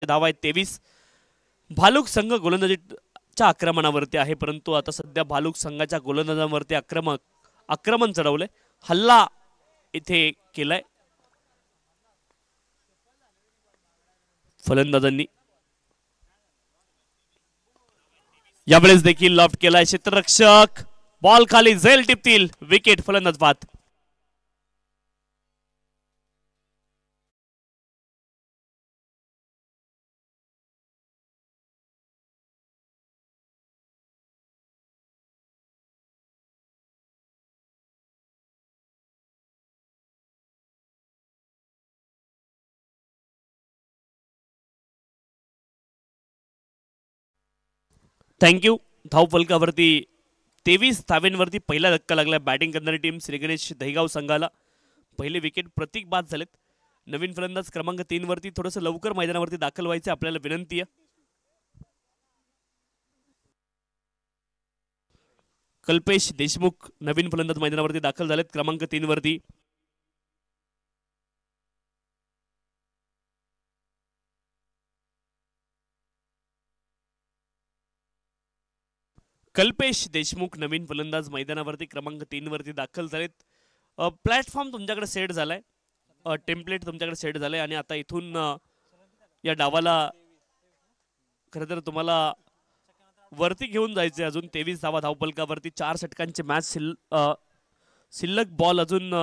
धावा आहेत 23. भालुक संघ गोलंदाजीच्या आक्रमणावरती आहे, परंतु आता सध्या भालुक संघाच्या गोलंदाजांवरती आक्रमण चढवलंय, हल्ला इथे केलाय फलंदाजांनी. यावेळेस देखील लॉफ्ट केलाय क्षेत्ररक्षक, बॉल खाली झेल टिपतील, विकेट फलंदाज बाद. थँक्यू. धावफलकावरती 23 धावेंवरती पहिला धक्का लागला बॅटिंग करणारी टीम श्री गणेश दहिगाव संघाला. पहिले विकेट प्रतीक बाद झालेत. नवीन फलंदाज क्रमांक 3 वरती थोडंसं लवकर मैदानावरती दाखल व्हायचे आपल्याला विनंती आहे. कल्पेश देशमुख नवीन फलंदाज मैदानावरती दाखल झालेत क्रमांक 3 वरती. कल्पेश देशमुख नवीन फलंदाज मैदानावरती क्रमांक 3 वरती दाखल झालेत. प्लॅटफॉर्म तुमच्याकडे सेट झालाय, टेम्पलेट तुमच्याकडे सेट झालंय आणि आता इथून या डावाला खरं तर तुम्हाला वरती घेऊन जायचे. अजून 23 धावा धावफलकावरती, 4 षटकांचे मॅच शिल्लक बॉल अजून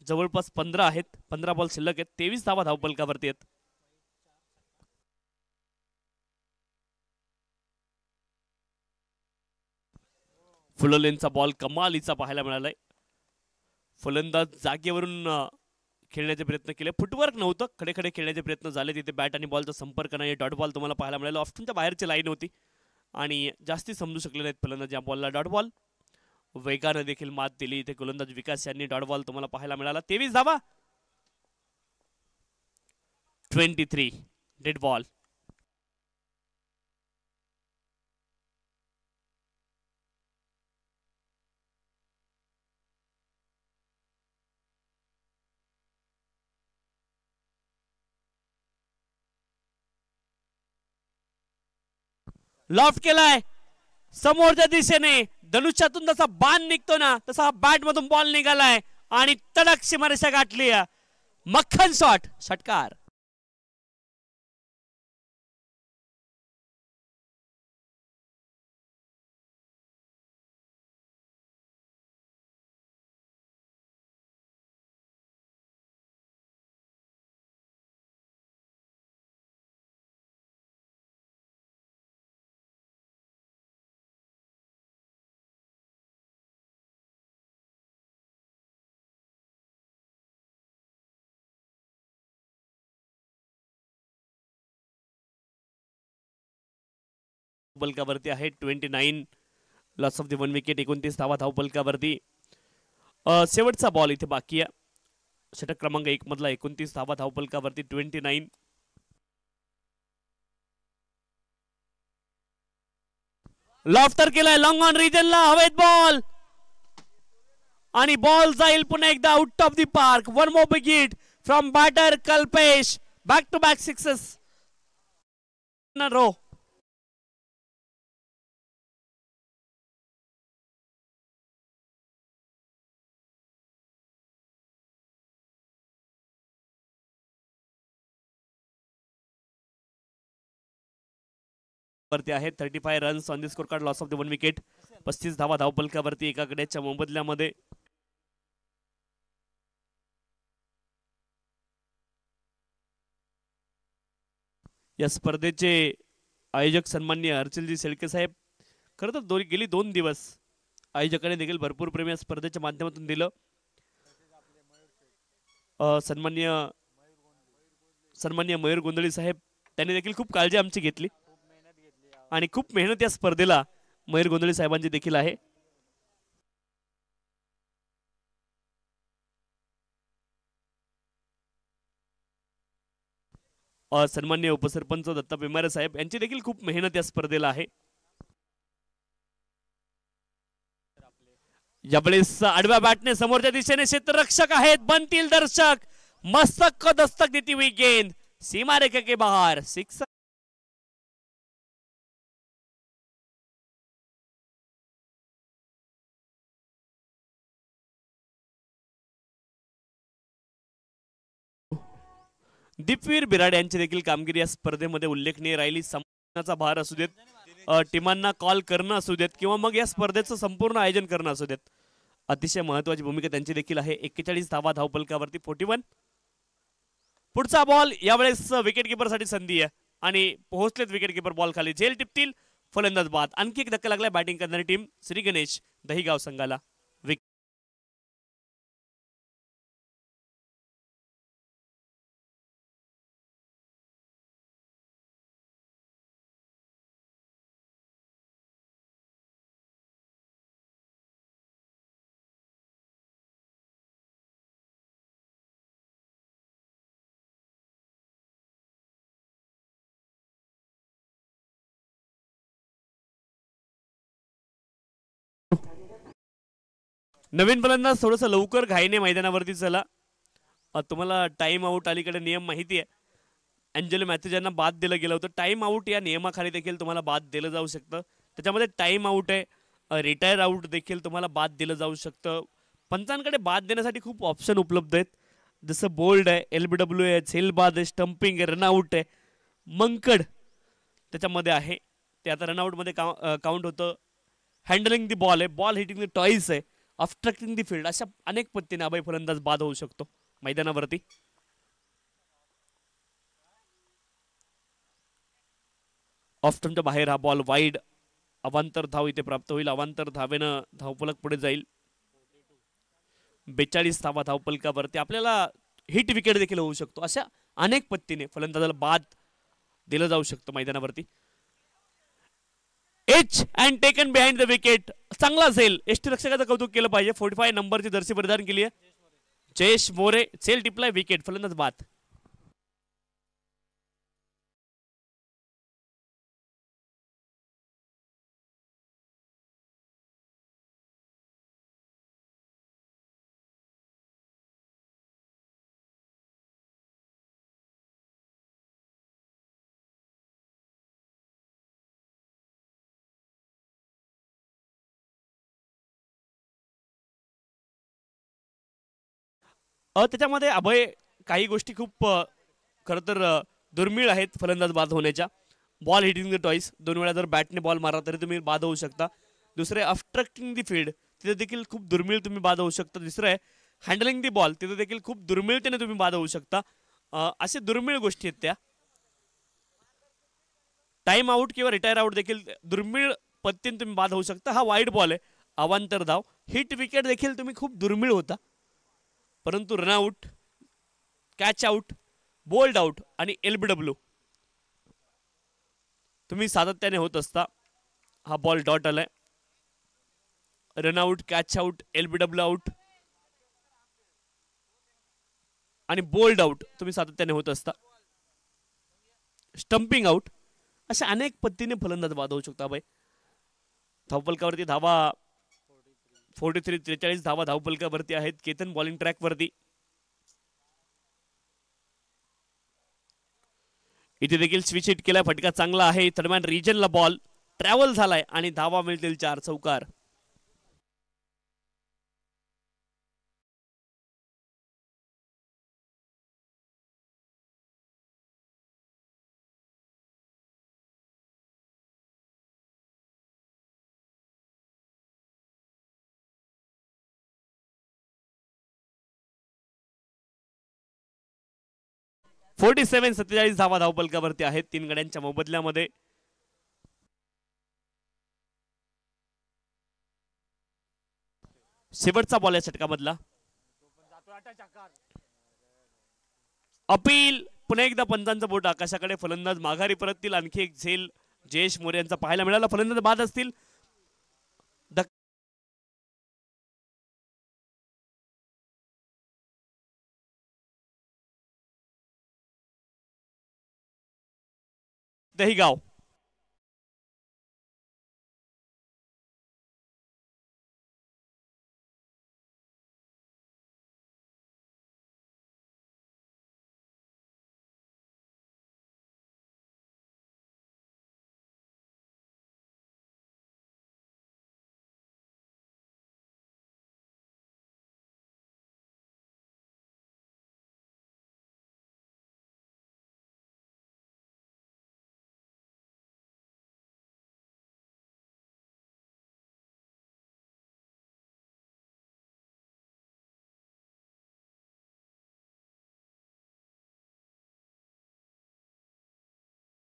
जवळपास 15 आहेत, 15 बॉल शिल्लक आहेत. 23 धावा धावफलकावरती आहेत. फुललेनचा बॉल कमालीचा पाहायला मिळालाय. फलंदाज जागेवरून खेळण्याचे प्रयत्न केले, फुटवर्क नव्हतं, खडे खडे खेळण्याचे प्रयत्न झाले. तिथे बॅट आणि बॉलचा संपर्क नाही, डॉट बॉल तुम्हाला पाहायला मिळाला. ऑप्शनच्या बाहेरची लाईन होती आणि जास्ती समजू शकले नाहीत फलंदाज या बॉलला. डॉट बॉल वेगाने देखील मात दिली इथे गोलंदाज विकास यांनी. डॉट बॉल तुम्हाला पाहायला मिळाला. 23 धावा, 23 डेड बॉल. लॉफ्ट केलाय समोरच्या दिशेने, धनुष्यातून जसा बाण निघतो ना तसा बॅट मधून बॉल निघालाय आणि तडक सीमारेषा गाठली. मक्खन शॉट, षटकार. धावफलकावरती आहे 29, लॉस ऑफ द 1 विकेट. 29 धावा धावफलकावरती. शेवटचा बॉल इथे बाकी आहे, षटक क्रमांक 1 मधला. 29 धावा धावफलकावरती, 29. लॉफ्टर केलाय लॉंग ऑन रिजनला, हवेत बॉल आणि बॉल जाईल पुन्हा एकदा out of the park. 1 more wicket from batter Kalpesh. Back to back sixes row. वरती आहे 35 runs on the score card. Loss of the 1 wicket. 35 धावा धावफलकावरती एका गड्याच्या मोबदल्यामध्ये. या स्पर्धेचे आयोजक सन्माननीय हर्षलजी शेळके साहेब. खरं तर गेली 2 दिवस आयोजकांनी देखील भरपूर प्रेम या स्पर्धेच्या माध्यमातून दिलं. सन्माननीय मयूर गोंधळी साहेब त्यांनी देखील खूप काळजी आमची घेतली आणि खूप मेहनत या स्पर्धेला मयूर गोंधळी साहेबांची देखील आहे. सन्माननीय उपसरपंच दत्ता बिमारे साहेब यांची देखील खूप मेहनत या स्पर्धेला आहे. यावेळेस आडव्या बॅटने समोरच्या दिशेने क्षेत्ररक्षक आहेत, बनतील दर्शक. मस्तक दस्तक देती हुई गेंद सीमा रेखा के बाहर 6। दीपवीर बिराड यांची देखील कामगिरी या स्पर्धेमध्ये उल्लेखनीय राहिली. संपूर्णचा भार असू देत, टीमांना कॉल करणं असू देत, किंवा मग या स्पर्धेचं संपूर्ण आयोजन करणं असू देत, अतिशय महत्वाची भूमिका त्यांची देखील आहे. 41 धावा धावपलकावरती 41. पुढचा बॉल यावेळेस विकेट साठी संधी आहे आणि पोहोचलेत विकेट किपर. बॉल खाली झेल टिपतील, फलंदाज बाद. आणखी एक धक्का लागलाय बॅटिंग करणारी टीम श्री गणेश दहीगाव संघाला. नवीन फलंदाज थोडस लवकर घाईने मैदानावरती चला. तुम्हाला टाइम आउट अलीकडे नियम माहिती आहे. अँजेलो मॅथ्यूज यांना बाद दिलं गेलं होतं. टाइम आउट या नियमाखाली देखील तुम्हाला बाद दिलं जाऊ शकतं. त्याच्यामध्ये टाइम आउट आहे, रिटायर आउट देखील तुम्हाला बाद दिलं जाऊ शकतं. पंचांकडे बाद देण्यासाठी खूप ऑप्शन उपलब्ध आहेत. जसं बोल्ड आहे, LBW आहे, झेल बाद आहे, स्टम्पिंग आहे, रनआउट आहे, मंकड त्याच्यामध्ये आहे. ते आता रनआउटमध्ये काउंट होतं. हँडलिंग दी बॉल आहे, बॉल हिटिंग द टॉईस आहे, ऑब्स्ट्रक्टिंग दी फील्ड, अशा अनेक पद्धतीने अभय फलंदाज बाद होऊ शकतो मैदानावरती. ऑफ्टनच्या बाहेर हा बॉल वाईड. अवांतर धाव इथे प्राप्त होईल. अवांतर धावेनं धावफलक पुढे जाईल. 42 धावा धावफलकावरती. आपल्याला हिट विकेट देखील होऊ शकतो. अशा अनेक पद्धतीने फलंदाजाला बाद दिलं जाऊ शकतं मैदानावरती. H and taken behind the wicket. चांगला असेल, यष्टीरक्षकाचं कौतुक केलं पाहिजे. 45 नंबरची जर्सी परिधान केली आहे जयेश मोरे. सेल टिपलाय, विकेट, फलंदाज बाद. त्याच्यामध्ये अभय काही गोष्टी खूप खरं तर दुर्मिळ आहेत फलंदाज बाद होण्याच्या. बॉल हिटिंग द टॉईस, 2 वेळा जर बॅटने बॉल मारला तरी तुम्ही बाद होऊ शकता. दुसरे ऑब्स्ट्रक्टिंग दी फील्ड, तिथे देखील खूप दुर्मिळ तुम्ही बाद होऊ शकता. दुसरं आहे हँडलिंग दी बॉल, तिथे देखील खूप दुर्मिळतेने तुम्ही बाद होऊ शकता. असे दुर्मिळ गोष्टी आहेत त्या. टाइम आउट किंवा रिटायर आउट देखील दुर्मिळ पद्धतीने तुम्ही बाद होऊ शकता. हा वाईड बॉल आहे, अवांतर धाव. हिट विकेट देखील तुम्ही खूप दुर्मिळ होता. परंतु run out, catch out, bowled out आणि LBW तुम्ही सातत्याने होत असता. हा बॉल डॉट आलाय. Run out, catch out, LBW out आणि बोल्ड आउट तुम्ही सातत्याने होत असता. स्टम्पिंग आउट, अशा अनेक पद्धतीने फलंदाज बाद होऊ शकता. भाई धावपलकावरती धावा 43 धावा धावपलकावरती आहेत. केतन बॉलिंग ट्रॅक वरती. इथे देखील स्विच हिट केलाय, फटका चांगला आहे. दरम्यान रिजनला बॉल ट्रॅव्हल झालाय आणि धावा मिळतील 4. चौकार. फोर्टी 47 धावा धावपलकावरती आहेत 3 गड्यांच्या मोबदल्यामध्ये. शेवटचा बॉल या षटकामधला. अपील, पुन्हा एकदा पंचांचं बोट आकाशाकडे. फलंदाज माघारी परततील. आणखी एक झेल जयेश मोरे यांचा पाहायला मिळाला. फलंदाज बाद असतील. दहीगाव.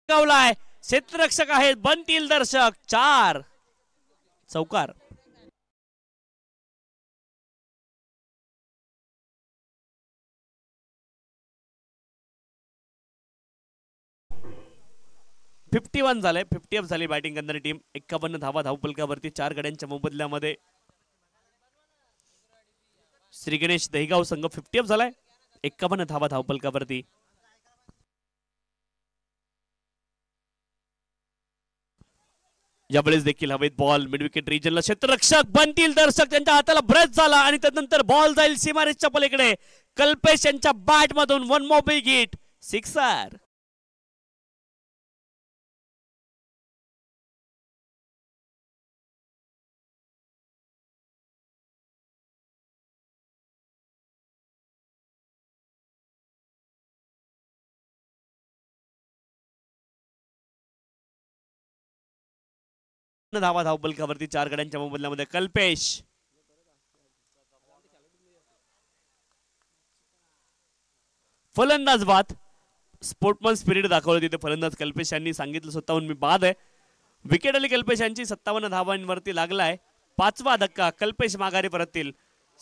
गावलाय क्षेत्ररक्षक आहेत बनतील दर्शक 4 चौकार. $51 झालंय. 50 झाली बॅटिंग करणारी टीम. 51 धावा धावपलकावरती 4 गड्यांच्या मोबदल्यामध्ये. श्री गणेश दहिगाव संघ 50 झालाय. 51 धावा धावपलकावरती. यावेळेस देखील हवेत बॉल मिड विकेट रिजनला क्षेत्ररक्षक बनतील दर्शक त्यांच्या हाताला ब्रश झाला आणि त्यानंतर बॉल जाईल सीमारेषच्या पलीकडे. कल्पेश यांच्या बॅट मधून 1 मोर बिग हिट सिक्सर. धावा धावपलकावरती 4 गड्यांच्या मोबदल्यामध्ये कल्पेश. फलंदाज बाद. स्पोर्टमन स्पिरिट दाखवलं तिथे फलंदाज कल्पेश यांनी. सांगितलं स्वतःहून मी बाद आहे. विकेट आली कल्पेश यांची. 57 धावांवरती लागलाय. 5वा धक्का. कल्पेश माघारी परततील.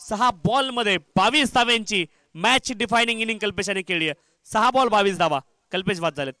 6 बॉल मध्ये 22 धाव्यांची मॅच डिफायनिंग इनिंग कल्पेशाने केली आहे. 6 बॉल 22 धावा. कल्पेश बाद झालेत.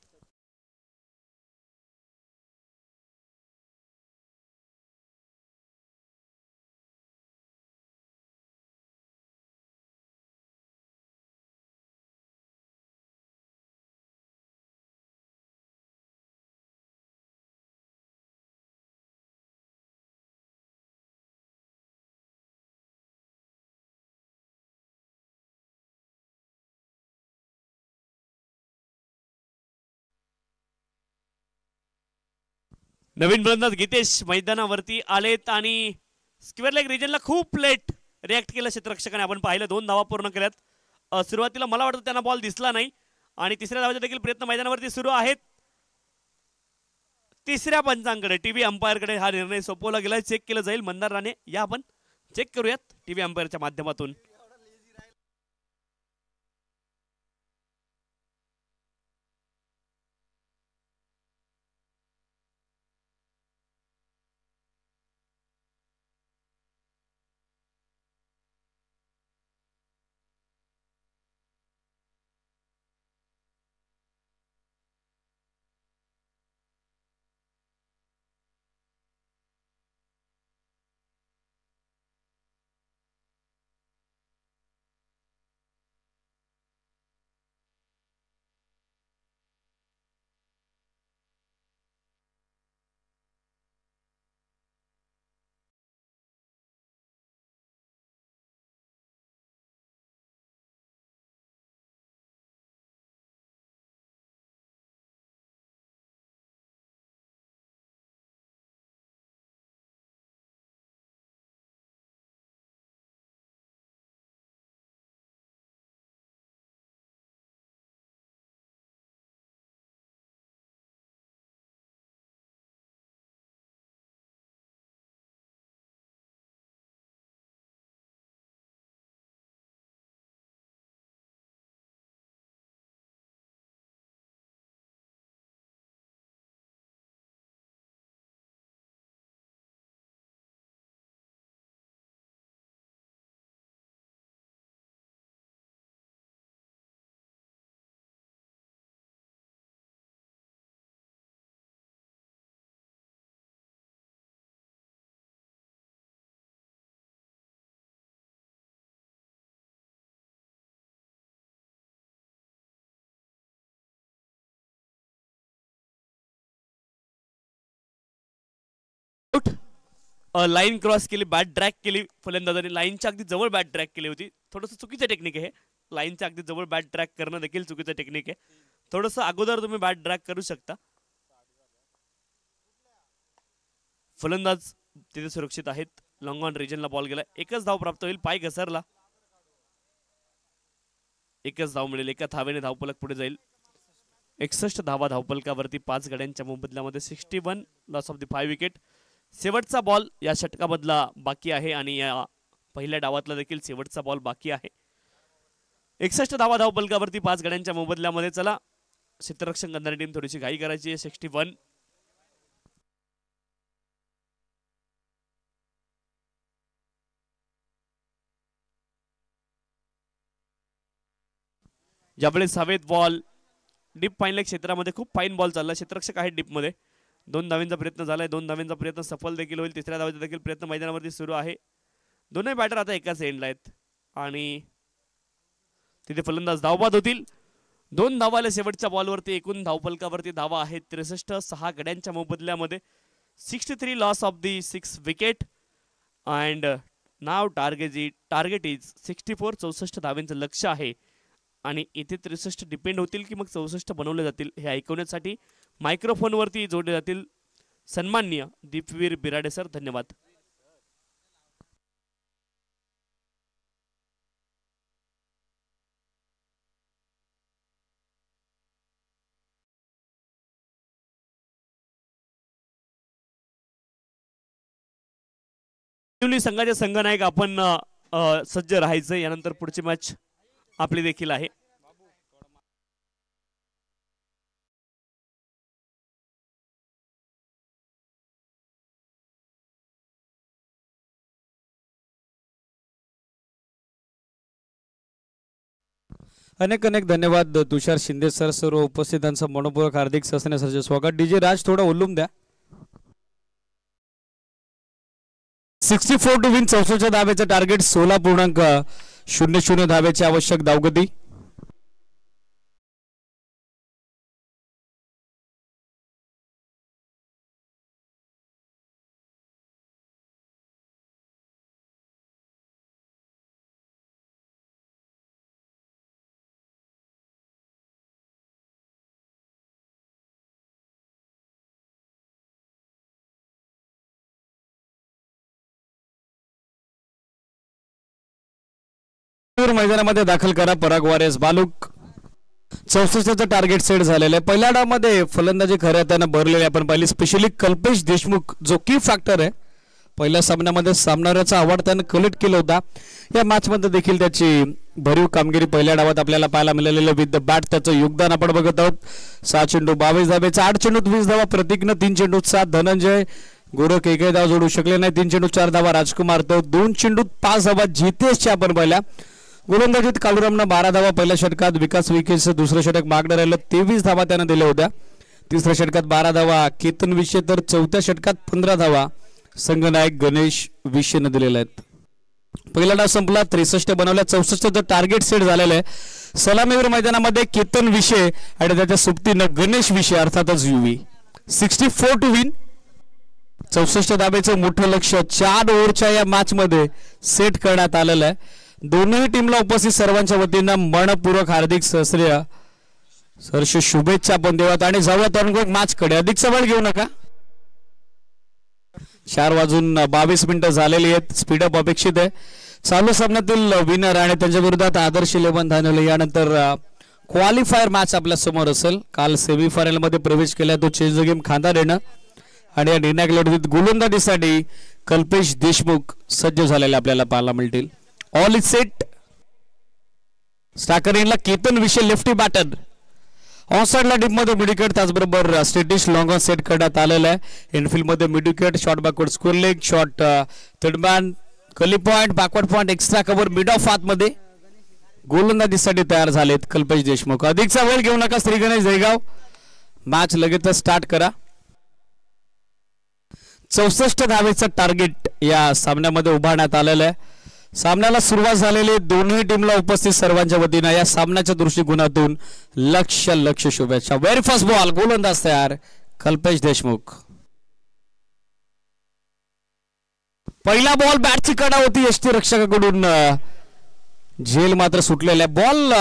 नवीन फलंदाज गीतेश मैदानावरती आलेत आणि स्क्वेअर लेग रिजनला खूप लेट रिॲक्ट केलं क्षेत्ररक्षकाने. आपण पाहिलं 2 धावा पूर्ण केल्यात. सुरुवातीला मला वाटतं त्यांना बॉल दिसला नाही आणि तिसऱ्या धावाचे देखील प्रयत्न मैदानावरती सुरू आहेत. तिसऱ्या पंचांकडे टीव्ही अंपायरकडे हा निर्णय सोपवला गेलाय. चेक केलं जाईल. मंदार राणे या आपण चेक करूयात टीव्ही अंपायरच्या माध्यमातून. लाईन क्रॉस केली. बॅट ड्रॅग केली फलंदाजाने. लाईनच्या अगदी जवळ बॅट ड्रॅग केली होती. थोडंसं चुकीचं टेक्निक आहे. लाईनच्या अगदी जवळ बॅट ड्रॅग करणं देखील चुकीचं टेक्निक आहे. थोडंसं अगोदर तुम्ही बॅट ड्रॅग करू शकता. फलंदाज तिथे सुरक्षित आहेत. लॉंग ऑन रिजनला बॉल गेला. 1च धाव प्राप्त होईल. पाय घसरला. 1च धाव मिळेल. 1 धावेने धावपलक पुढे जाईल. 61 धावा धावपलकावरती 5 गड्यांच्या मोबदल्यामध्ये. 61 लॉस ऑफ द 5 विकेट. शेवटचा बॉल या षटकामधला बाकी आहे आणि या पहिल्या डावातला देखील शेवटचा बॉल बाकी आहे. 61 धावा धावपलकावरती 5 गड्यांच्या मोबदल्यामध्ये. चला क्षेत्ररक्षण करणारी टीम थोडीशी घाई करायची आहे. 61. ज्यावेळेस हवेत बॉल डीप फाईन क्षेत्रामध्ये खूप फाईन बॉल चालला. क्षेत्ररक्षक आहे डीप मध्ये. 2 धावांचा प्रयत्न झालाय. 2 धावांचा प्रयत्न सफल देखील होईल. तिसऱ्या धावाचा देखील प्रयत्न मैदानावरती सुरू आहे. दोन्ही बॅटर आता एकाच एंडला आहेत आणि तिथे फलंदाज धावबाद होतील. 2 धावाले शेवटच्या बॉलवरती. एकूण धावफलकावरती धावा आहेत 63. 6 गड्यांच्या मोबदल्यामध्ये 63 loss of the 6 wicket and now target is 64. 64 धावांचं लक्ष आहे आणि इथे 63 डिपेंड होतील की मग 64 बनवले जातील हे ऐकवण्यासाठी मायक्रोफोनवरती जोडले जातील सन्माननीय दीपवीर बिराडे सर. धन्यवाद. संघाचे संघनायक आपण सज्ज राहायचं. यानंतर पुढची मॅच आपली देखील आहे. अनेक अनेक धन्यवाद तुषार शिंदे सर. सर्व उपस्थितांचं मनपूर्वक हार्दिक सस्ने सरचे स्वागत. डीजे राज थोडा वॉल्यूम द्या. 64 टू विन. 64 धावेचं टार्गेट. 16.00 धावेची आवश्यक धावगती. मैदानामध्ये दाखल करा पराग वारिस बालुक. 64चं टार्गेट सेट झालेलं आहे. पहिल्या डावामध्ये फलंदाजी खऱ्या त्यानं भरलेली आपण पाहिली. स्पेशली कल्पेश देशमुख जो की फॅक्टर आहे. पहिल्या सामन्यामध्ये सामनाऱ्याचा अवॉर्ड त्यानं कलेक्ट केला होता. या मॅचमध्ये देखील त्याची भरीव कामगिरी पहिल्या डावात आपल्याला पाहायला मिळालेलं. विथ द बॅट त्याचं योगदान आपण बघत आहोत. 6 चेंडू 22 धावेचा. 8 चेंडूत 20 धावा. प्रतीकनं 3 चेंडूत 7. धनंजय गोरख एकही धाव जोडू शकले नाही. 3 चेंडूत 4 धावा. राजकुमार तो 2 चेंडूत 5 धावा. जितेशच्या आपण पाहिल्या. गोलंदाजीत कालुरामनं 12 धावा पहिल्या षटकात. विकास विकेचं दुसरं षटक मागणं राहिलं. 23 धावा त्यानं दिल्या होत्या. तिसऱ्या षटकात 12 धावा. केतन विषय तर चौथ्या षटकात 15 धावा संघनायक गणेश विषयनं दिलेल्या आहेत. पहिला डाव संपला. 63 बनवल्या. 64चं टार्गेट सेट झालेलं आहे. सलामीवीर मैदानामध्ये केतन विषय आणि त्याच्या सुप्तीनं गणेश विषय अर्थातच युवी. 64 टू विन. 64 धावेचं मोठं लक्ष 4 ओव्हरच्या या मॅच मध्ये सेट करण्यात आलेलं आहे. दोन्ही टीमला उपस्थित सर्वांच्या वतीनं मनपूर्वक हार्दिक सहर्ष शुभेच्छा आपण देऊयात आणि जाऊयात अनुक्रम मॅच कडे. अधिकचा वेळ घेऊ नका. 4:22 झालेली आहेत. स्पीडअप अपेक्षित आहे. चालू सामन्यातील विनर आणि त्यांच्या विरोधात आदर्श 11 धानवले. यानंतर क्वालिफायर मॅच आपल्या समोर असेल. काल सेमीफायनल मध्ये प्रवेश केला तो चेंज द गेम खांदारेनं आणि या निर्णायक लढतीत गोलंदाजीसाठी कल्पेश देशमुख सज्ज झालेले आपल्याला पाहायला मिळतील. All is set. स्टाकर इनला केतन विषय लेफ्टी बॅटर. ऑनसाइडला डीप मध्ये मिडविकेट. त्याचबरोबर स्टेटिश लॉंग ऑन सेट करण्यात आलेला आहे. इनफिल्ड मध्ये midwicket. Short backward square leg. Short third man. Gully point. Backward point. Extra cover. Mid off हात मध्ये गोलंदाजीसाठी तयार झालेत कल्पेश देशमुख. अधिकचा वेळ घेऊ नका. श्री गणेश जयगाव. मॅच लगेच स्टार्ट करा. 64 धावेचं टार्गेट या सामन्यामध्ये उभारण्यात आलेलं आहे. सामन्याला सुरुवात झालेली. दोन्ही टीमला उपस्थित सर्वांच्या वतीनं या सामन्याच्या दृष्टिकोनातून लक्ष शुभेच्छा. Very first ball. गोलंदाज तयार कल्पेश देशमुख. पहिला बॉल बॅटची कडा होती. यष्टी रक्षकाकडून झेल मात्र सुटलेला आहे. बॉल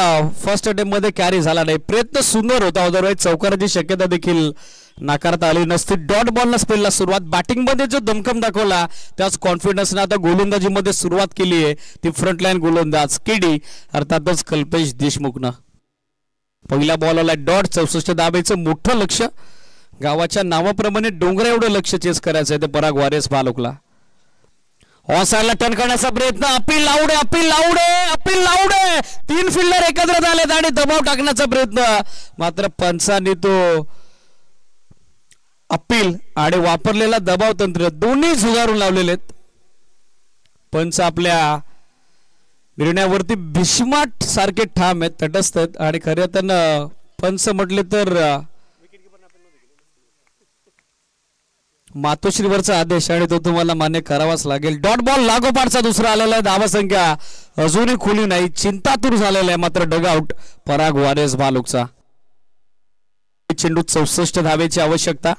फर्स्ट अटेम्प्ट मध्ये कॅरी झाला नाही. प्रयत्न सुंदर होता. अदरवाईज चौकाराची शक्यता देखील नाकारता आली नसती. डॉट बॉलला स्पेलला सुरुवात. बॅटिंग मध्ये जो दमखम दाखवला त्याच कॉन्फिडन्सने आता गोलंदाजी मध्ये सुरुवात केली आहे ती फ्रंटलाईन गोलंदाज केडी अर्थातच कल्पेश देशमुखनं. पहिला बॉल आला डॉट. 64 धावेचं मोठं लक्ष. गावाच्या नावाप्रमाणे डोंगरा एवढं लक्ष चेस करायचं आहे ते पराग वारिस बालुकला. ऑन साइडला टर्न करण्याचा प्रयत्न, appeal Lawade, appeal Lawade, appeal Lawade, 3 fielder एकत्र झालेत आणि दबाव टाकण्याचा प्रयत्न, मात्र पंचांनी तो अपील आणि वापरलेला दबाव तंत्र दोन्ही झुगारून लावलेले आहेत. पंच आपल्या निर्णयावरती भीष्माट सारखे ठाम आहेत, तटस्थ आहेत आणि खऱ्या त्यांना पंच म्हटले तर मातोश्रीवरचा आदेश आणि तो तुम्हाला मान्य करावाच लागेल. डॉट बॉल लागोपाठचा दुसरा आलेला आहे. धावा संख्या अजूनही खुली नाही, चिंतातूर झालेला आहे मात्र डगआउट पराग वारेस भालुकचा. चेंडू 64 धावेची आवश्यकता.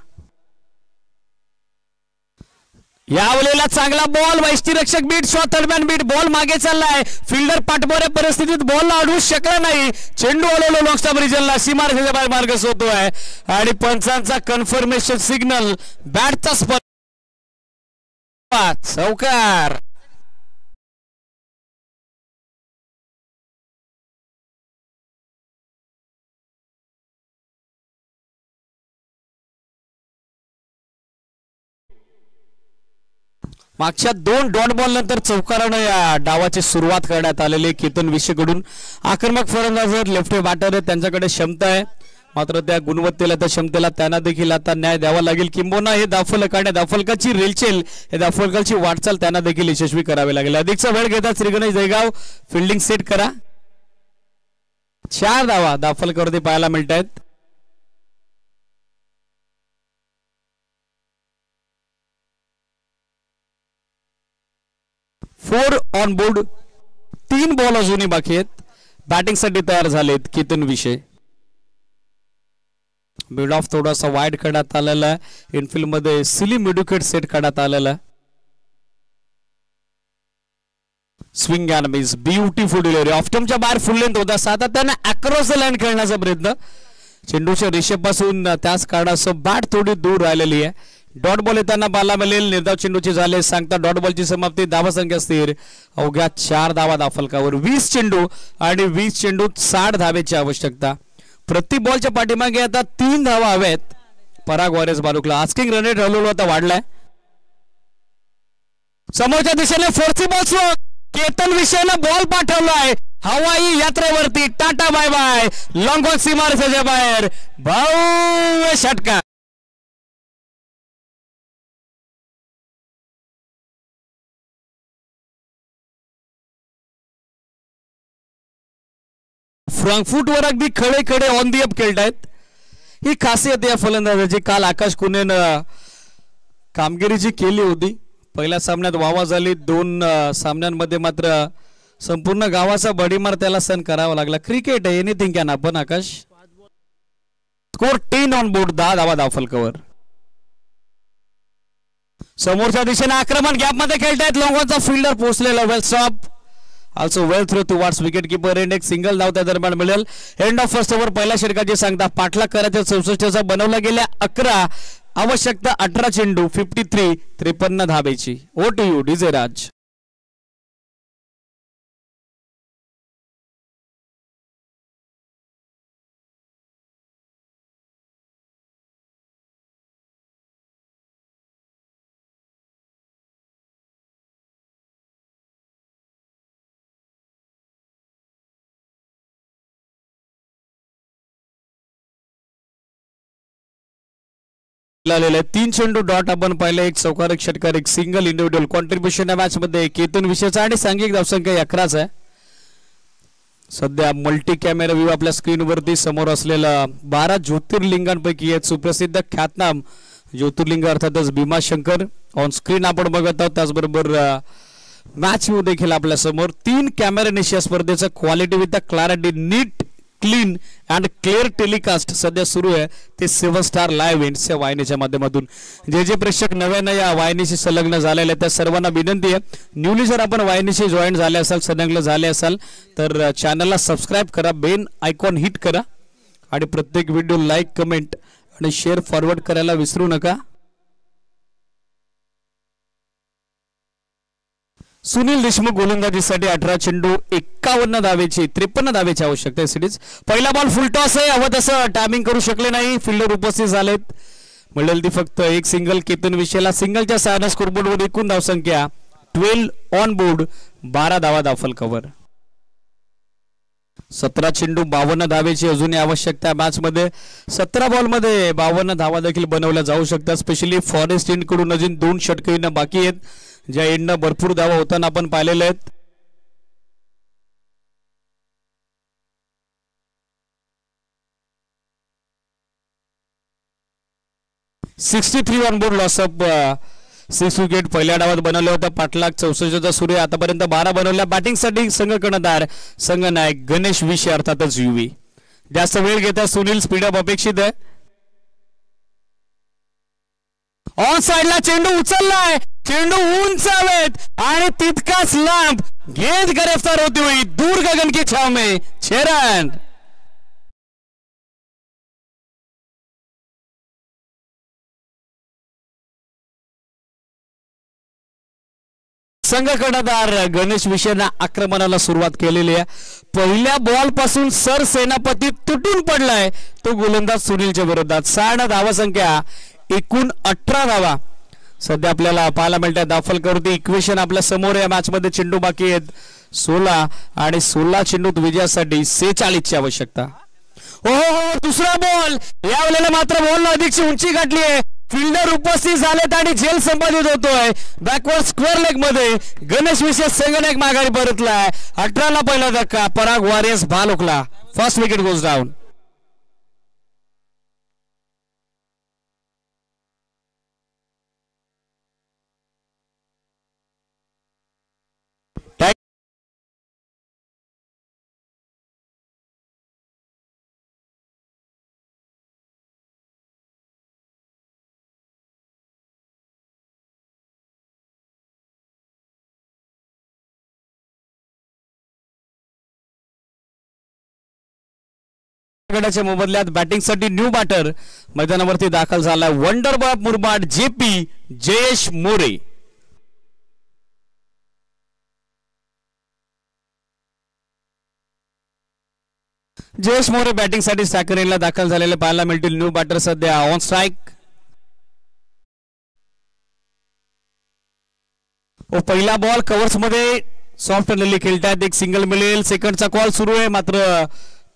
यावेळेला चांगला बॉल, वैष्टिरक्षक beat, short third man beat, ball मागे चाललाय, फिल्डर पाठबोऱ्या परिस्थितीत बॉलला अडवू शकला नाही. चेंडू आलेलो लॉंग स्टॉप रिजनला, सीमारेषेच्या बाहेर मार्ग शोधतोय आणि पंचांचा कन्फर्मेशन सिग्नल, बॅटचा स्पर्श, चौकार. मागच्या 2 डॉट बॉल नंतर चौकारानं या डावाची सुरुवात करण्यात आलेली केतन विषयकडून. आक्रमक फलंदाज लेफ्ट बॅटर आहे, त्यांच्याकडे क्षमता आहे, मात्र त्या गुणवत्तेला त्या क्षमतेला त्यांना देखील आता न्याय द्यावा लागेल. किंबहुना हे दाफलक आणि दाफलकाची रेलचेल, हे दाफलकाची वाटचाल त्यांना देखील यशस्वी करावी लागेल. अधिकचा वेळ घेता श्रीगणेश जयगाव फिल्डिंग सेट करा. 4 धावा दाफलकावरती पाहायला मिळत आहेत. फोर ऑन बोर्ड, 3 बॉल अजूनही बाकी आहेत. बॅटिंग साठी तयार झालेत केतन विषय. मिड ऑफ थोडासा वाईड करण्यात आलेला आहे. इनफिल्ड मध्ये सिली मिडविकेट सेट करण्यात आलेला आहे. Swing and miss, beautiful delivery, ऑफ्टमच्या बाहेर फुल लेंथ होता, सातत्याने अक्रॉस द लाईन खेळण्याचा प्रयत्न. चेंडूच्या रेषेपासून त्याच कारणासह बॅट थोडी दूर राहिलेली आहे. डॉट बॉल येताना बाला मिळेल. निर्धाव चेंडूचे झाले सांगता डॉट बॉलची समाप्ती. धावा संख्या स्थिर, अवघ्या 4 धावा दाफलकावर. 20 चेंडू आणि 20 चेंडूत 60 धावेची आवश्यकता. प्रति बॉलच्या पाठीमागे आता 3 धावा हव्यात पराग वारेस बालुकला. आस्किंग रन रेट हळूहळू आता वाढलाय. समोरच्या दिशेने फोर्सी बॉल, केतन विषयला बॉल पाठवलाय हवाई यात्रेवरती. Tata bye bye, long on सीमारेषेच्या बाहेर, भव्य षटकार. फ्रँकफुट वर अगदी खडे खडे ऑन दी अप खेळतायत. ही खासियत या फलंदाजाची. काल आकाश कुनेनं कामगिरी जी केली होती, पहिल्या सामन्यात वावा झाली, 2 सामन्यांमध्ये मात्र संपूर्ण गावाचा बडीमार त्याला सहन करावा लागला. क्रिकेट आहे, anything can happen. Akash score 10 on board, 10 धावा दाफलकावर. समोरच्या दिशेने आक्रमण गॅपमध्ये खेळतायत. लॉंगॉनचा फिल्डर पोहोचलेला, well stop, also well throw towards wicket keeper end. एक सिंगल धाव त्या दरम्यान मिळेल. End of first over. पहिल्या षटकाची सांगता पाठलाग करायच्या 64चा बनवला गेल्या 11, आवश्यकता 18 चेंडू, 53, 53 धावेची. ओ टू यू डीजे राज. आलेले 3 चेंडू डॉट आपण पाहिले, एक चौकार, एक षटकार, एक सिंगल. इंडिव्हिज्युअल कॉन्ट्रीब्युशन या मॅच मध्ये केतन विषयाचा आणि सांघिक धावसंख्या 11 आहे. सध्या मल्टी कॅमेरा व्ह्यू आपल्या स्क्रीनवरती समोर असलेला 12 ज्योतिर्लिंगांपैकी एक सुप्रसिद्ध ख्यातनाम ज्योतिर्लिंग अर्थातच भीमाशंकर ऑन स्क्रीन आपण बघत आहोत. त्याचबरोबर मॅच व्ह्यू देखील आपल्या समोर. 3 कॅमेऱ्याने या स्पर्धेचं quality with the clarity, neat, clean and clear telecast सध्या सुरू आहे. ते 7 स्टार लाईव्ह इव्हेंट्स या वाहिनीच्या माध्यमातून. जे प्रेक्षक नव्यानं या वाहिनीशी संलग्न झालेले त्या सर्वांना विनंती आहे, न्यूली जर आपण वाहिनीशी जॉईन झाले असाल, संलग्न झाले असाल तर चॅनलला सबस्क्राईब करा, बेल आयकॉन हिट करा आणि प्रत्येक व्हिडिओ लाईक, कमेंट आणि शेअर फॉरवर्ड करायला विसरू नका. सुनील देशमुख गोलंदाजीसाठी 18 चेंडू 51 धावेची 53 धावेची आवश्यकता आहे. सिरीज पहिला बॉल फुल टॉस आहे, हवं तसं टायमिंग करू शकले नाही, फिल्डर उपस्थित झालेत. मिळेल ती फक्त एक सिंगल. केतन विषयाला सिंगलच्या सहाय्याने स्कोरबोर्डवर एकूण धावसंख्या 12 ऑन बोर्ड, 12 धावा दाखल कव्हर. 17 चेंडू 52 धावेची अजूनही आवश्यकता मॅच मध्ये. 17 बॉल मध्ये 52 धावा देखील बनवल्या जाऊ शकतात. स्पेशली फॉरेस्ट एंड कडून अजून 2 षटके येणं बाकी आहेत, ज्या एंडनं भरपूर धावा होताना आपण पाहिलेले आहेत. $63 on board, loss of 6 wicket. पहिल्या डावात बनवल्या होत्या पाटलाग 64चा सूर्य, आतापर्यंत 12 बनवल्या. बॅटिंगसाठी संघ कर्णधार संघ नायक गणेश विषय अर्थातच युवी. जास्त वेळ घेता सुनील, स्पीडअप अपेक्षित आहे. ऑन साइडला चेंडू उचललाय, चेंडू उंच हवेत आणि तितकाच लांब, गेंद गिरफ्तार होती हुई दूर गगन की छाव में. 6 रन. संघ कर्णधार गणेश विषयना आक्रमणाला सुरुवात केलेली आहे. पहिल्या बॉल पासून सर सेनापती तुटून पडलाय तो गोलंदाज सुनीलच्या विरोधात. 6 धावा संख्या, एकूण 18 धावा सध्या आपल्याला पाहायला मिळतात. दाखल करते इक्वेशन आपल्या समोर या मॅच मध्ये. चेंडू बाकी आहेत 16 आणि 16 चेंडूत विजयासाठी 46 ची आवश्यकता. हो, दुसरा बॉल. यावेळेला मात्र बॉलला अधिकची उंची गाठली आहे. फिल्डर उपस्थित झालेत आणि झेल संपादित होतोय. बॅकवर्ड स्क्वेअर लेग मध्ये गणेश विषय संघनायक माघारी परतलाय. 18 ला पहिला धक्का, पराग वॉरियर्स भालुकला. First wicket goes down. गडाच्या मोबदल्यात बॅटिंगसाठी न्यू बॅटर मैदानावरती दाखल झाला. वंडरबॉब मुरबाड जेपी जयेश मोरे. जयेश मोरे बॅटिंगसाठी स्टॅकरेनला दाखल झालेले पाहायला मिळतील. न्यू बॅटर सध्या ऑन स्ट्राईक. पहिला बॉल कव्हर्स मध्ये सॉफ्ट रनली खेळतात. एक सिंगल मिळेल. सेकंडचा कॉल सुरू आहे, मात्र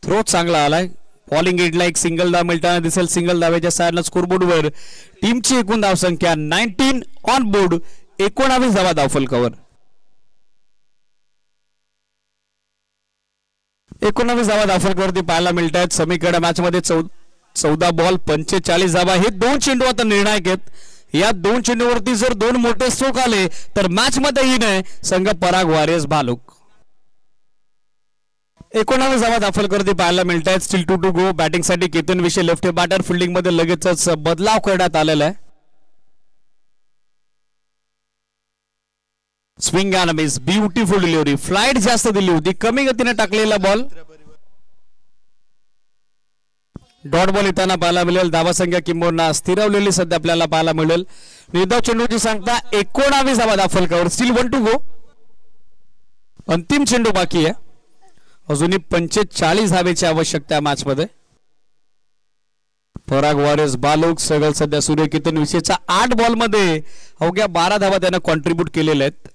थ्रो चांगला आलाय. बॉलिंग एडला एक सिंगल धाव मिळताना दिसेल. सिंगल धावेच्या साईडला स्कोरबोर्डवर टीमची एकूण धाव संख्या 19 ऑन बोर्ड, 19 धावा दाखल कव्हर. 19 धावा दाखल कव्हर पाहायला मिळतात. समीकडे मॅच मध्ये 14 बॉल 45 धावा. हे 2 चेंडू आता निर्णायक आहेत. या 2 चेंडूवरती जर 2 मोठे स्ट्रोक आले तर मॅच मध्ये ही नाही संघ पराग वॉरियर्स भालुक. 19 धावा दाखल करते पाहायला मिळतात. Still 2 two go. बॅटिंगसाठी Ketan Vishay left batter. Fielding मध्ये लगेचच बदलाव करण्यात आलेला आहे. Swing and miss, beautiful delivery. Flight जास्त दिली होती, कमी गतीने टाकलेला बॉल. डॉट बॉल येताना पाहायला मिळेल. धावा संख्या किंबहुना स्थिरवलेली सध्या आपल्याला पाहायला मिळेल. निर्धाव चेंडूची सांगता 19 धावा दाखल कव्हर. Steel 1 to go. अंतिम चेंडू बाकी आहे. अजूनही 45 धावेची आवश्यकता मॅच मध्ये. पराग वॉरियर्स भालुक सगळ सध्या सूर्य केतन विषयचा 8 बॉल मध्ये अवघ्या 12 धावा त्यानं कॉन्ट्रीब्यूट केलेल्या आहेत.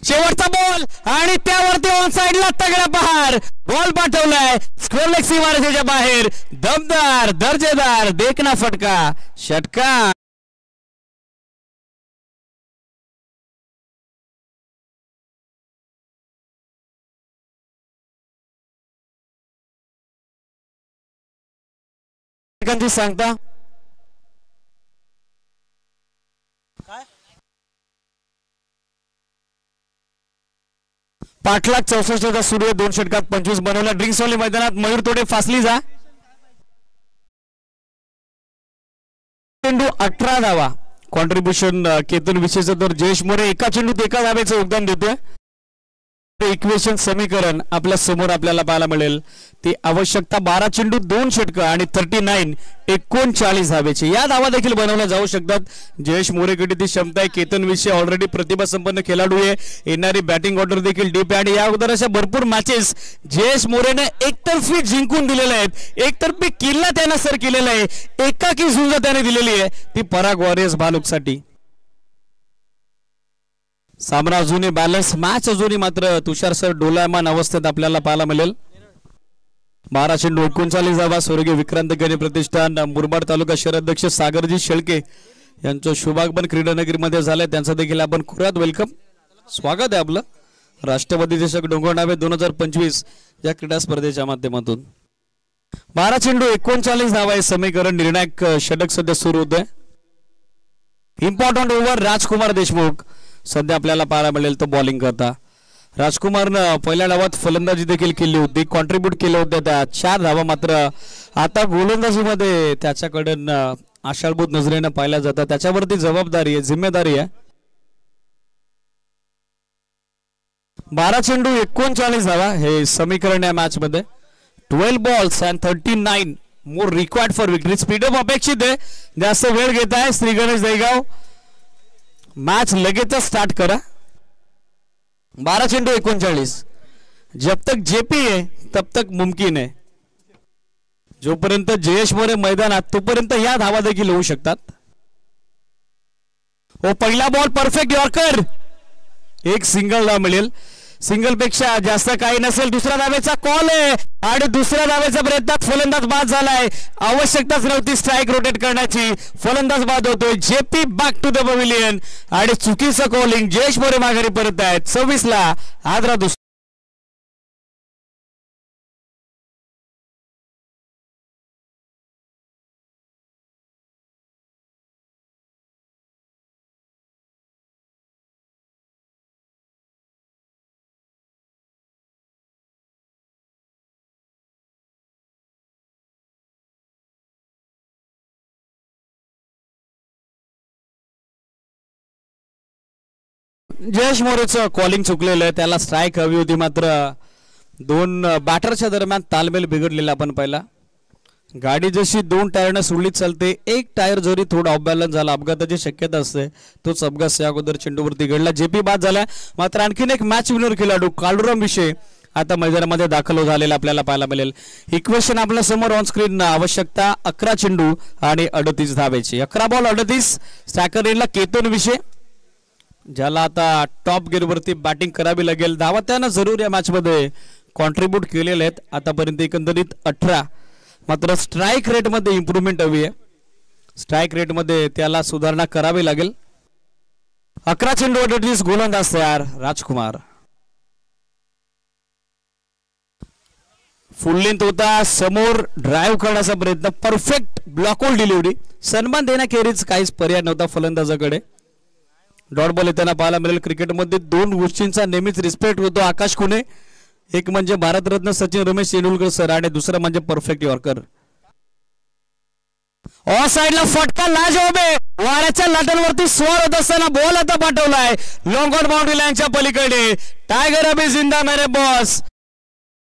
शेवटचा बॉल आणि त्यावरती ऑन साइडला तगडा बहार. बॉल पाठवलाय स्क्वेअर लेग सीमारेषेच्या बाहेर. दमदार दर्जेदार देखना फटका. षटका. सांगता पाटलाग 64चा सूर्य 2 षटकात 25 बनवला. ड्रिंक्स वाले मैदानात मयूर तोडे फासली जा. चेंडू 18 धावा. कॉन्ट्रीब्युशन केतन विषयचं तर जयेश मोरे एका चेंडूत एका धावेचं योगदान देतोय. इक्वेशन समीकरण आपल्या समोर आपल्याला पाहायला मिळेल. ती आवश्यकता 12 चेंडू 2 षटक आणि 39 39 धावेची. या धावा देखील बनवल्या जाऊ शकतात. जयेश मोरेकडे ती क्षमता आहे. केतन विषय ऑलरेडी प्रतिभा संपन्न खेळाडू आहे. येणारी बॅटिंग ऑर्डर देखील डीप आहे आणि या अगोदर अशा भरपूर मॅचेस जयेश मोरेने एकतर्फी जिंकून दिलेल्या आहेत. एकतर्फी किल्ला त्यानं सर केलेला आहे. एकाकी झुंज त्याने दिलेली आहे ती पराग वॉरियर्स भालुकसाठी. सामना अजूनही बॅलन्स मॅच अजूनही मात्र तुषार सर डोलायमान अवस्थेत आपल्याला पाहायला मिळेल. 12 चेंडू 39 धावा. स्वर्गीय विक्रांत गणे प्रतिष्ठान मुरबाड तालुका शहर अध्यक्ष सागरजी शेळके यांचं शुभागमन क्रीडानगरीमध्ये झालंय. त्यांचं देखील आपण खोऱ्यात वेलकम स्वागत आहे आपलं राष्ट्रवादी चषक डोंगरनावे 2025 या क्रीडा स्पर्धेच्या माध्यमातून. 12 चेंडू 39 धावा हे समीकरण. निर्णायक षटक सध्या सुरू होत आहे. इम्पॉर्टंट ओव्हर राजकुमार देशमुख सध्या आपल्याला पाहायला मिळेल तो बॉलिंग करता. राजकुमारनं पहिल्या डावात फलंदाजी देखील केली होती. कॉन्ट्रीब्यूट केल्या होत्या त्या 4 धावा. मात्र आता गोलंदाजीमध्ये त्याच्याकडून आशाळभूत नजरेनं पाहिल्या जातात. त्याच्यावरती जबाबदारी आहे जिम्मेदारी आहे. 12 चेंडू 39 धावा हे समीकरण या मॅच मध्ये. 12 balls and 39 more required for victory. Speed up अपेक्षित आहे. जास्त वेळ घेत आहे श्री गणेश दहीगाव. मॅच लगेच स्टार्ट करा. 12 चेंडू 39. जब तक जेपी है तब तक मुमकिन है. जोपर्यंत जयेश मोरे मैदानात तोपर्यंत या धावा देखील होऊ शकतात. ओ पहिला बॉल परफेक्ट यॉर्कर. एक सिंगल धाव मिळेल. सिंगल पेक्षा जास्त काही नसेल. दुसऱ्या धावेचा कॉल आहे आणि दुसऱ्या धावेच्या प्रयत्नात फलंदाज बाद झालाय. आवश्यकताच नव्हती स्ट्राइक रोटेट करण्याची. फलंदाज बाद होतोय. JP back to the pavilion आणि चुकीचं कॉलिंग. जयेश मोरे माघारी परत आहेत. 26 ला आदरा दुसरा. जयेश मोरेचं कॉलिंग चुकलेलं आहे. त्याला स्ट्राईक हवी होती. मात्र 2 बॅटरच्या दरम्यान तालमेल बिघडलेला आपण पाहिला. गाडी जशी 2 टायरनं सुरळीत चालते. एक टायर जरी थोडा ऑफबॅलन्स झाला अपघाताची शक्यता असते. तोच अपघात या अगोदर चेंडूवरती घडला. जेपी बाद झाला. मात्र आणखीन एक मॅच विनर खेळाडू कालुराम विषय आता मैदानामध्ये दाखल झालेला आपल्याला पाहायला मिळेल. इक्वेशन आपल्या समोर ऑन स्क्रीन. आवश्यकता 11 चेंडू आणि 38 धावेची. 11 बॉल 38. स्ट्रायकर रेडला केतन विषय ज्याला आता टॉप गिअरवरती बॅटिंग करावी लागेल. धावा त्यानं जरूर या मॅच मध्ये कॉन्ट्रीब्यूट केलेले आहेत. आतापर्यंत एकंदरीत 18. मात्र स्ट्राईक रेट मध्ये इम्प्रूव्हमेंट हवी आहे. स्ट्राईक रेट मध्ये त्याला सुधारणा करावी लागेल. 11 चेंडू 38 गोलंदाज तयार राजकुमार. फुल लेंथ होता. समोर ड्राईव्ह करण्याचा प्रयत्न. Perfect blockhole delivery. सन्मान देण्याखेरीज काहीच पर्याय नव्हता फलंदाजाकडे. डॉट बॉल येताना पाहायला मिळेल. क्रिकेटमध्ये 2 गोष्टींचा नेहमीच रिस्पेक्ट होतो आकाश खुने. एक म्हणजे भारतरत्न सचिन रमेश तेंडुलकर सर आणि दुसरं म्हणजे परफेक्ट यॉर्कर. ऑफ साइडला फटका लाजवाब आहे. वाऱ्याच्या लाटांवरती स्वार होत असताना बॉल आता पाठवलाय लॉंग ऑन बाउंड्री लाईनच्या पलीकडे. टायगर अभी जिंदा मेरे बॉस.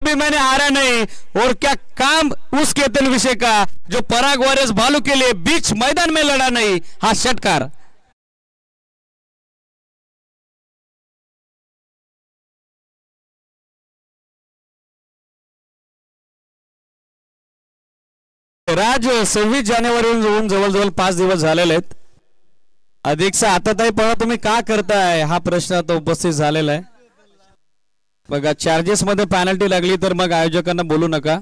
भी मैंने हारा नहीं और क्या काम उस केतन विषय का जो पराग वॉरियर्स भालू के लिए बीच मैदान में लड़ा नहीं. हा षटकार. राज 26 जानेवारी जवळजवळ 5 दिवस झालेले आहेत. अधिकचा आता ताई पण तुम्ही का करताय हा प्रश्न आता उपस्थित झालेला आहे. बघा चार्जेस मध्ये पेनल्टी लागली तर मग आयोजकांना बोलू नका.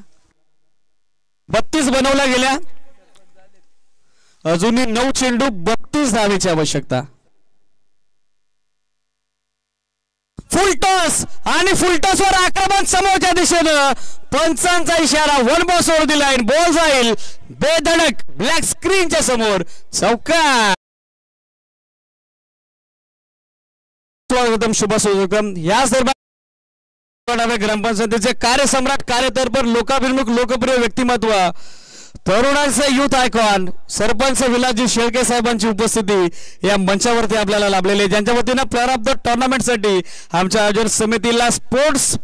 32 बनवल्या गेल्या. अजूनही 9 चेंडू 32 धावेची आवश्यकता. फुलटॉस आणि फुलटॉसवर आक्रमण समोरच्या दिशेनं. पंचांचा इशारा. 1 बॉल सोड दिलाय. बॉल जाईल बेधडक ब्लॅक स्क्रीनच्या समोर. चौकार. स्वागतम शुभसोजकम. याच दरम्यान ग्रामपंचायतीचे कार्यसम्राट कार्यतत्पर लोकाभिमुख लोकप्रिय व्यक्तिमत्व तरुणांचे युथ आयकॉन सरपंच विलासजी शेळके साहेबांची उपस्थिती या मंचावरती आपल्याला लाभलेली आहे. ज्यांच्या वतीनं प्लेअर ऑफ द टुर्नामेंट साठी आमच्या आयोजन समितीला स्पोर्ट्स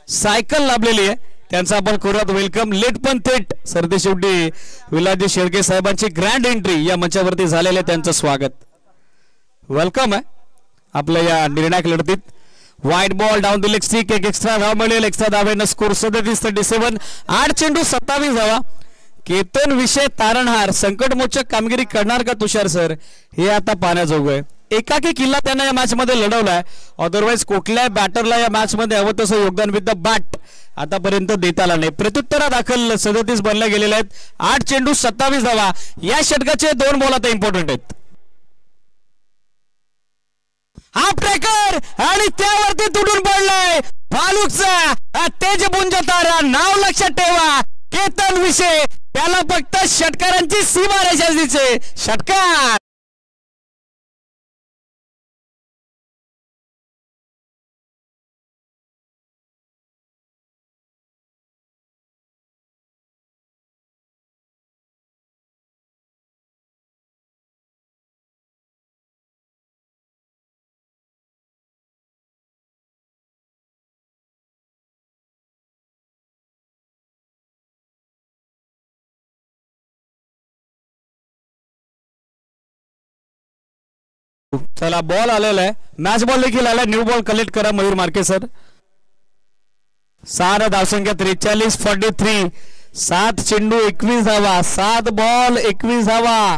सायकल लाभलेली आहे. त्यांचा आपण करूयात वेलकम. लेट पण थेट सरते शेवटी विलासजी शेळके साहेबांची ग्रँड एंट्री या मंचावरती झालेले. त्यांचं स्वागत वेलकम आहे आपल्या या निर्णायक लढतीत. वाईट ball down the leg stick. एक एक्स्ट्रा धाव मिळेल. Extra धावेनं score 37-37. 8 चेंडू 27 धावा. केतन विषय तारणहार संकटमोचक कामगिरी करणार का तुषार सर हे आता पाहण्याजोगं आहे. एकाकी किल्ला त्यांना या मॅच मध्ये लढवलाय. अदरवाईज कुठल्याही बॅटरला या मॅच मध्ये हवं तसं योगदान विथ द बॅट आतापर्यंत देता आला नाही. प्रत्युत्तरा दाखल 37 बनल्या गेलेल्या आहेत. 8 चेंडू 27 धावा. या षटकाचे 2 बॉल आता इम्पॉर्टंट आहेत. हा ट्रेकर आणि त्यावरती तुटून पडलाय भालुकचा तेजपुंज तारा. नाव लक्षात ठेवा, केतन विषय. त्याला फक्त षटकारांची सीमारेषा दिसे. षटकार चला बॉल आलेला आहे. मॅच बॉल देखील आला. न्यू बॉल कलेक्ट करा मयूर मार्के सर. 6 धावसंख्या 43-43. 7 चेंडू 21 धावा. 7 बॉल 21 धावा.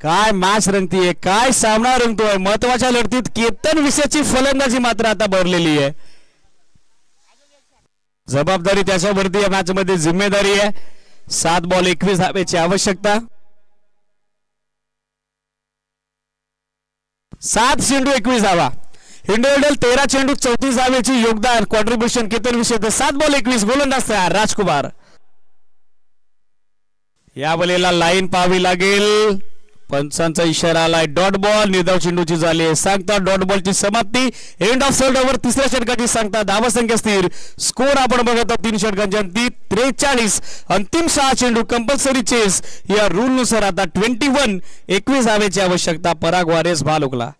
काय मॅच रंगतीये, काय सामना रंगतोय. महत्वाच्या लढतीत केतन विषयाची फलंदाजी मात्र आता भरलेली आहे. जबाबदारी त्याच्यावरती या मॅच मध्ये जिम्मेदारी आहे. 7 बॉल 21 धावेची आवश्यकता. 7 चेंडू 21 धावा. इंडिव्हिज्युअल 13 चेंडू 34 धावेची योगदान कॉन्ट्रीब्युशन केतन विषय. 7 बॉल 21. गोलंदाज तयार राजकुमार. या बलेला लाईन पाहावी लागेल. पंचांचा इशारा आलाय. Dot ball. निर्धाव चेंडूची झाली सांगता. डॉट बॉलची समाप्ती. End of third over. तिसऱ्या षटकाची सांगता. धावसंख्या स्थिर. स्कोर आपण बघतो 3 षटकांच्या अंती 43. अंतिम 6 चेंडू कंपल्सरी चेस या रूल नुसार आता 21 धावेची आवश्यकता पराग वारेस भालुकला.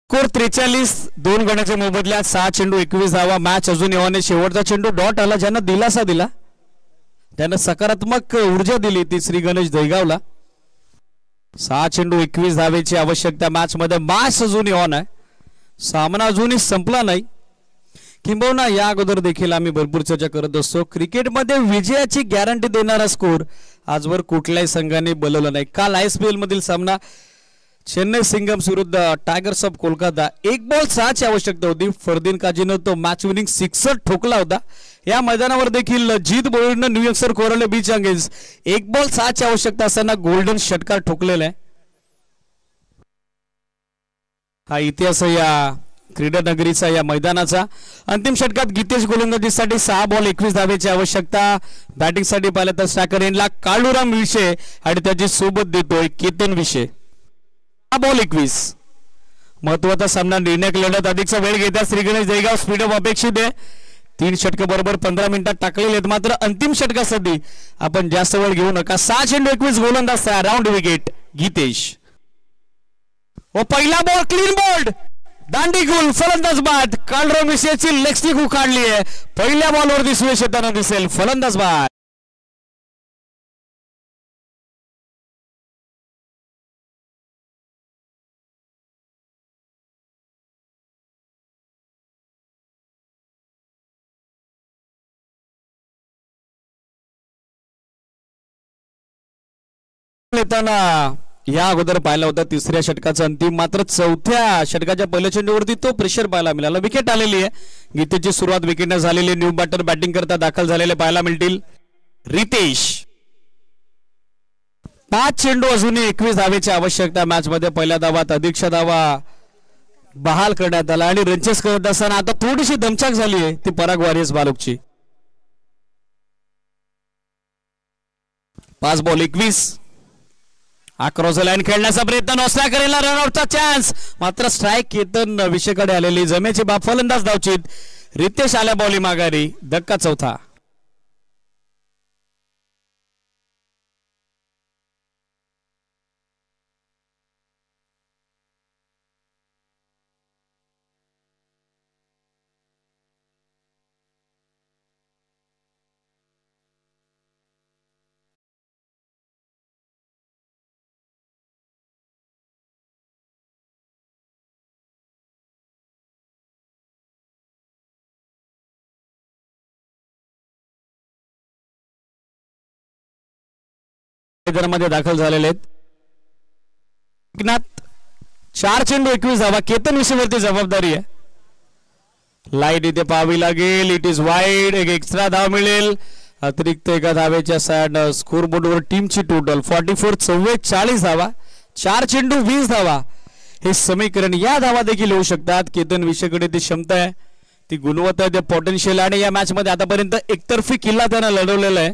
स्कोर 43. 2 गणाच्या मोबदल्यात 6 चेंडू 21 धावा. मॅच अजून येवाने. शेवटचा चेंडू डॉट आला. ज्यांना दिलासा दिला, त्यानं सकारात्मक ऊर्जा दिली ती श्री गणेश दैगावला. 6 चेंडू 21 धावेची आवश्यकता मॅच मध्ये. मॅच अजून ऑन आहे. सामना अजूनही संपला नाही. किंबहुना या अगोदर देखील आम्ही भरपूर चर्चा करत असतो, क्रिकेटमध्ये विजयाची गॅरंटी देणारा स्कोर आजवर कुठल्याही संघाने बोलवला नाही. काल ISPL मधील सामना चेन्नई सिंगम्स विरुद्ध टायगर्स ऑफ कोलकाता 1 बॉल 6 ची आवश्यकता होती. फरदीन काजीनं तो मॅच विनिंग सिक्सर ठोकला होता. या मैदानावर देखील जीत बोर्डनं न्यूयॉर्कर कोरले बीच अगेन्स्ट 1 बॉल 6 ची आवश्यकता असताना गोल्डन षटकार ठोकलेला आहे. हा इतिहास या क्रीडा नगरीचा, या मैदानाचा. अंतिम षटकात गीतेश गोलंदाजीसाठी 6 बॉल 21 धावेची आवश्यकता. बॅटिंगसाठी पाहिलं तर स्ट्रायकर एंडला काळूराम विषय आणि त्याची सोबत देतोय केतन विषय. 6 बॉल 21. महत्वाचा सामना. निर्णायक लढत. अधिकचा वेळ घेता श्री गणेश दैगाव. स्पीडअप अपेक्षित आहे. 3 षटके बरोबर 15 मिनिटात टाकलेले आहेत. मात्र अंतिम षटकासाठी आपण जास्त वेळ घेऊ नका. 6 चेंडू 21. गोलंदाज तयार. Round wicket Gitesh. व पहिला बॉल क्लीन बोल्ड. दांडीगुल. फलंदाज बाद. काळराम विषयाची लेग स्टिक उखाडली आहे. पहिल्या बॉलवर दिसू शेताना दिसेल. फलंदाज बाद. येताना या अगोदर पाहिला होता तिसऱ्या षटकाचा अंतिम. मात्र चौथ्या षटकाच्या पहिल्या चेंडूवरती तो प्रेशर पाहायला मिळाला. विकेट आलेली आहे. गीतेची सुरुवात विकेटने झालेली. न्यू बॅटर बॅटिंग करता दाखल झालेले पाहायला मिळतील. रितेश. 5 चेंडू अजूनही 21 धावेची आवश्यकता मॅच मध्ये. पहिल्या धावात अधिकच्या धावा बहाल करण्यात आला आणि रनचेस करत असताना आता थोडीशी दमछाक झाली आहे ती पराग वारियर्स भालुकची. 5 बॉल 21. अक्रॉस लाईन खेळण्याचा प्रयत्न. नोसला करेला. रनआउटचा चान्स. मात्र स्ट्राईक केतन विषयाकडे आलेली. जमेची बाब. फलंदाज धावचित. रितेश आल्या बॉली माघारी. धक्का चौथा. मैदानामध्ये दाखल झालेले आहेत. एकनाथ 4 चेंडू 21 धावा. केतन विषयवरती जबाबदारी आहे. लाईट इथे पाहावी लागेल. It is wide. एक एक्स्ट्रा धाव मिळेल. अतिरिक्त एका धावेच्या साइड स्कोर बोर्डवर टीमची टोटल 44 धावा. 4 चेंडू 20 धावा हे समीकरण. या धावा देखील होऊ शकतात. केतन विषयकडे ती क्षमता आहे, ती गुणवत्ता आहे, ते पोटेन्शियल. आणि या मॅच मध्ये आतापर्यंत एकतर्फी किल्ला त्यानं लढवलेला आहे.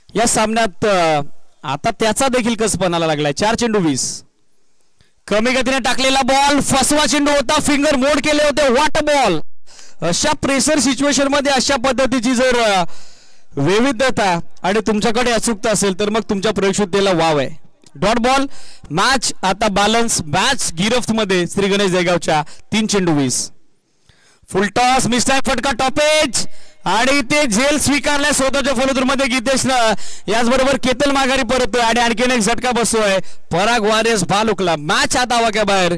या सामन्यात आता त्याचा देखील कसपणाला लागलाय. 4 चेंडू 20. कमी गतीने टाकलेला बॉल फसवा चेंडू होता. फिंगर मोड केले होते. What a ball. अशा प्रेशर सिच्युएशन मध्ये अशा पद्धतीची जर विविधता आणि तुमच्याकडे अचूकता असेल तर मग तुमच्या प्रयोगशीलतेला वाव आहे. Dot ball. मॅच आता बॅलन्स. मॅच गिरफ्त मध्ये श्री गणेश जयगावच्या 3 चेंडू 20. फुल टॉस. मिस्टाय फटका. टॉपेज आणि ते झेल स्वीकारलाय स्वतःच्या फलंदाजीमध्ये गीतेशनं. याचबरोबर केतन माघारी परततोय आणि आणखीन एक झटका बसतोय पराग वारियर्स भालुकला. मॅच आता आवाक्या बाहेर.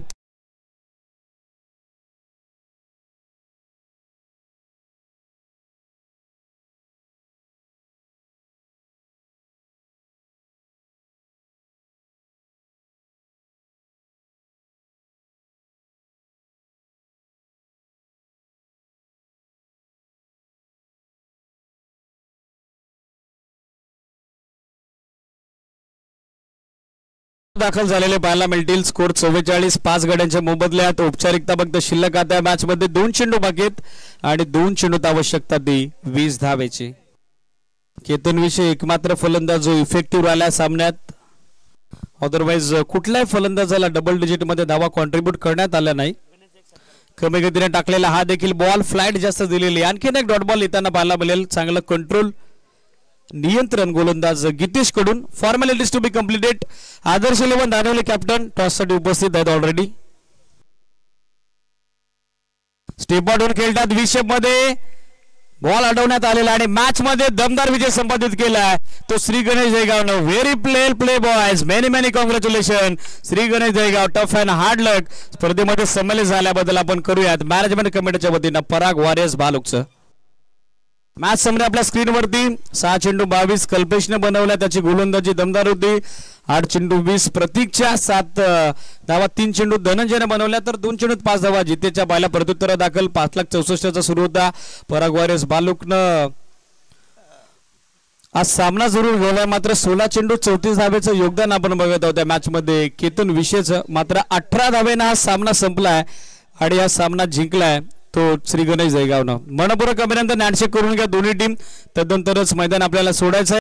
दाखल झालेले पाहायला मिळतील. स्कोर 44. 5 गड्यांच्या मोबदल्यात. औपचारिकता फक्त शिल्लक आता मॅच मध्ये 2 चेंडू बाकीत आणि 2 चेंडूत आवश्यकता ती 20 धावेची. केतन विषय एकमात्र फलंदाज जो इफेक्टिव्ह राहिला सामन्यात. अदरवाईज कुठल्याही फलंदाजाला डबल डिजिट मध्ये धावा कॉन्ट्रीब्यूट करण्यात आल्या नाही. कमी गतीने टाकलेला हा देखील बॉल. फ्लाइट जास्त दिलेली. आणखीन एक डॉट बॉल येताना पाहायला मिळेल. चांगलं कंट्रोल नियंत्रण गोलंदाज गितेश कडून. Formalities to be completed. Adarsh 11 Danawale captain toss साठी उपस्थित आहेत ऑलरेडी. स्टेप आउट खेळतात. विषय मध्ये बॉल अडवण्यात आलेला आणि मॅच मध्ये दमदार विजय संपादित केलाय तो श्री गणेश जयगावनं. Very played boys. Many congratulation Shri Ganesh Jaygaon. Tough and hard luck स्पर्धेमध्ये सम्मिलित झाल्याबद्दल आपण करूयात मॅनेजमेंट कमिटीच्या वतीनं पराग वारियर्स भालुकचं. मॅच समोर आपल्या स्क्रीनवरती 6 चेंडू 22 कल्पेशने बनवल्या. त्याची गोलंदाजी दमदार होती. 8 चेंडू 20 प्रतीकच्या. 7 धावा. 3 चेंडू धनंजयने बनवल्या तर 2 चेंडूत 5 धावा. जितेच्या बायला प्रत्युत्तर दाखल. 5,64,000चा सुरू होता. पराग वारियर्स भालुकनं आज सामना जरूर गेलाय. मात्र 16 चेंडू 34 धावेचं योगदान आपण बघत आहोत त्या मॅच मध्ये. केतन विषयचं मात्र 18 धावेनं हा सामना संपलाय आणि हा सामना जिंकलाय तो श्री गणेश जयगावनं. मनपूर्वक अभिनंदन. हँडशेक करून घ्या दोन्ही टीम. तदनंतरच मैदान आपल्याला सोडायचं आहे.